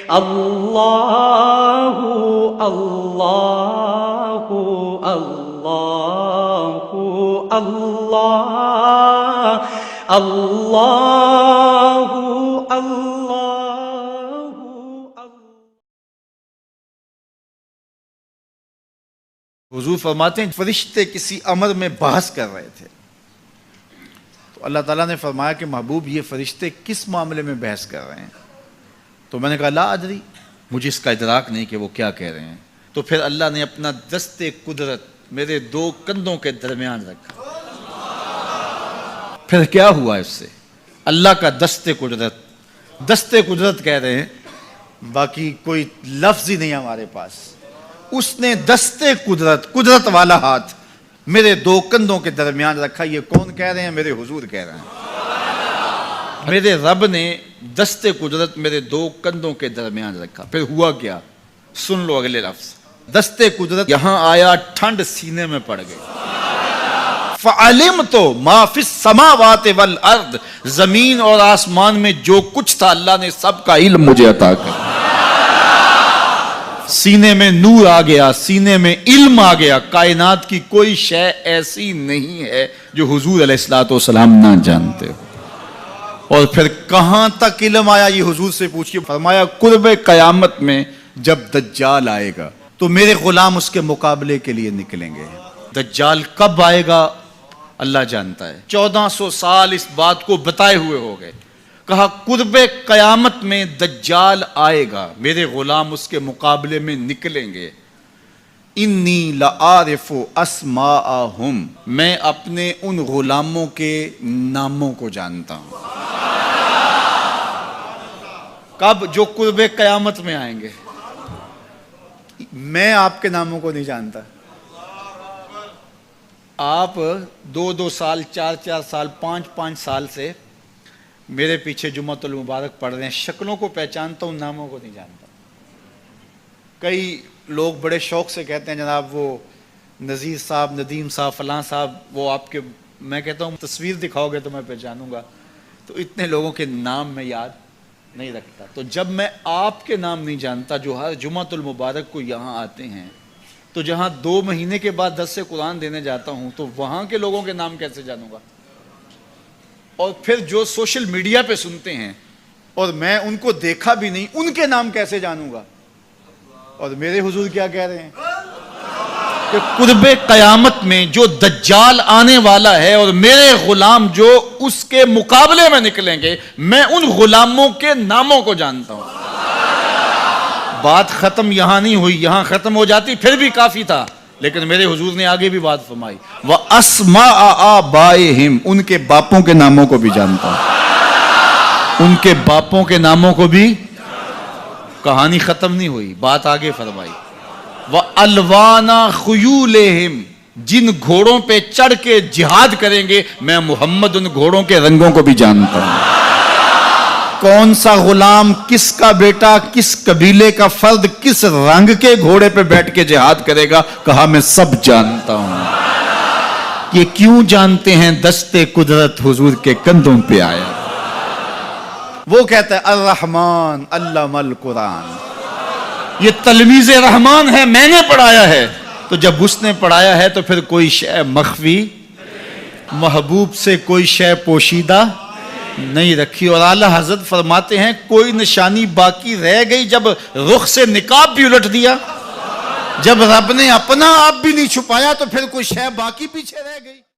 اللہ اللہ اللہ اللہ اللہ اللہ۔ حضور فرماتے ہیں فرشتے کسی امر میں بحث کر رہے تھے تو اللہ تعالیٰ نے فرمایا کہ محبوب یہ فرشتے کس معاملے میں بحث کر رہے ہیں؟ تو میں نے کہا لا ادری، مجھے اس کا ادراک نہیں کہ وہ کیا کہہ رہے ہیں۔ تو پھر اللہ نے اپنا دست قدرت میرے دو کندھوں کے درمیان رکھا۔ پھر کیا ہوا اس سے؟ اللہ کا دست قدرت کہہ رہے ہیں، باقی کوئی لفظ ہی نہیں ہمارے پاس۔ اس نے دست قدرت والا ہاتھ میرے دو کندھوں کے درمیان رکھا۔ یہ کون کہہ رہے ہیں؟ میرے حضور کہہ رہے ہیں۔ میرے رب نے دست قدرت میرے دو کندھوں کے درمیان رکھا۔ پھر ہوا کیا؟ سن لو اگلے لفظ۔ دست قدرت یہاں آیا، ٹھنڈ سینے میں پڑ گئی۔ فَعَلِمْتُ مَا فِي السَّمَاوَاتِ وَالْأَرْضِ، زمین اور آسمان میں جو کچھ تھا اللہ نے سب کا علم مجھے عطا کر۔ سینے میں نور آ گیا، سینے میں علم آ گیا۔ کائنات کی کوئی شے ایسی نہیں ہے جو حضور علیہ الصلوۃ والسلام نہ جانتے ہو۔ اور پھر کہاں تک علم آیا یہ حضور سے پوچھیے۔ فرمایا قرب قیامت میں جب دجال آئے گا تو میرے غلام اس کے مقابلے کے لیے نکلیں گے۔ دجال کب آئے گا اللہ جانتا ہے۔ 1400 سال اس بات کو بتائے ہوئے ہو گئے۔ کہا قرب قیامت میں دجال آئے گا، میرے غلام اس کے مقابلے میں نکلیں گے۔ انی لعارف اسماءہم، میں اپنے ان غلاموں کے ناموں کو جانتا ہوں۔ کب؟ جو قرب قیامت میں آئیں گے۔ میں آپ کے ناموں کو نہیں جانتا۔ آپ 2 سال 4 سال 5 سال سے میرے پیچھے جمعۃ المبارک پڑھ رہے ہیں، شکلوں کو پہچانتا ہوں، ناموں کو نہیں جانتا۔ کئی لوگ بڑے شوق سے کہتے ہیں جناب وہ نذیر صاحب، ندیم صاحب، فلاں صاحب، وہ آپ کے، میں کہتا ہوں تصویر دکھاؤ گے تو میں پہچانوں گا۔ تو اتنے لوگوں کے نام میں یاد نہیں رکھتا۔ تو جب میں آپ کے نام نہیں جانتا جو ہر جمعۃ المبارک کو یہاں آتے ہیں، تو جہاں 2 مہینے کے بعد درس قرآن دینے جاتا ہوں تو وہاں کے لوگوں کے نام کیسے جانوں گا؟ اور پھر جو سوشل میڈیا پہ سنتے ہیں اور میں ان کو دیکھا بھی نہیں، ان کے نام کیسے جانوں گا؟ اور میرے حضور کیا کہہ رہے ہیں کہ قرب قیامت میں جو دجال آنے والا ہے اور میرے غلام جو اس کے مقابلے میں نکلیں گے، میں ان غلاموں کے ناموں کو جانتا ہوں۔ بات ختم یہاں نہیں ہوئی، یہاں ختم ہو جاتی پھر بھی کافی تھا، لیکن میرے حضور نے آگے بھی بات فرمائی۔ وَأَسْمَاءَ آبَائِهِمْ، ان کے باپوں کے ناموں کو بھی جانتا ہوں۔ ان کے باپوں کے ناموں کو بھی۔ کہانی ختم نہیں ہوئی، بات آگے فرمائی۔ وَأَلْوَانَ خُيُولِهِمْ، جن گھوڑوں پہ چڑھ کے جہاد کریں گے میں محمد ان گھوڑوں کے رنگوں کو بھی جانتا ہوں۔ کون سا غلام، کس کا بیٹا، کس قبیلے کا فرد کس رنگ کے گھوڑے پہ بیٹھ کے جہاد کرے گا، کہا میں سب جانتا ہوں۔ یہ کیوں جانتے ہیں؟ دست قدرت حضور کے کندھوں پہ آیا۔ وہ کہتا ہے الرحمن علم القرآن، یہ تلمیذ رحمان ہے، میں نے پڑھایا ہے۔ تو جب اس نے پڑھایا ہے تو پھر کوئی شے مخفی، محبوب سے کوئی شے پوشیدہ نہیں رکھی۔ اور اعلیٰ حضرت فرماتے ہیں کوئی نشانی باقی رہ گئی جب رخ سے نقاب بھی الٹ دیا، جب رب نے اپنا آپ بھی نہیں چھپایا تو پھر کوئی شے باقی پیچھے رہ گئی۔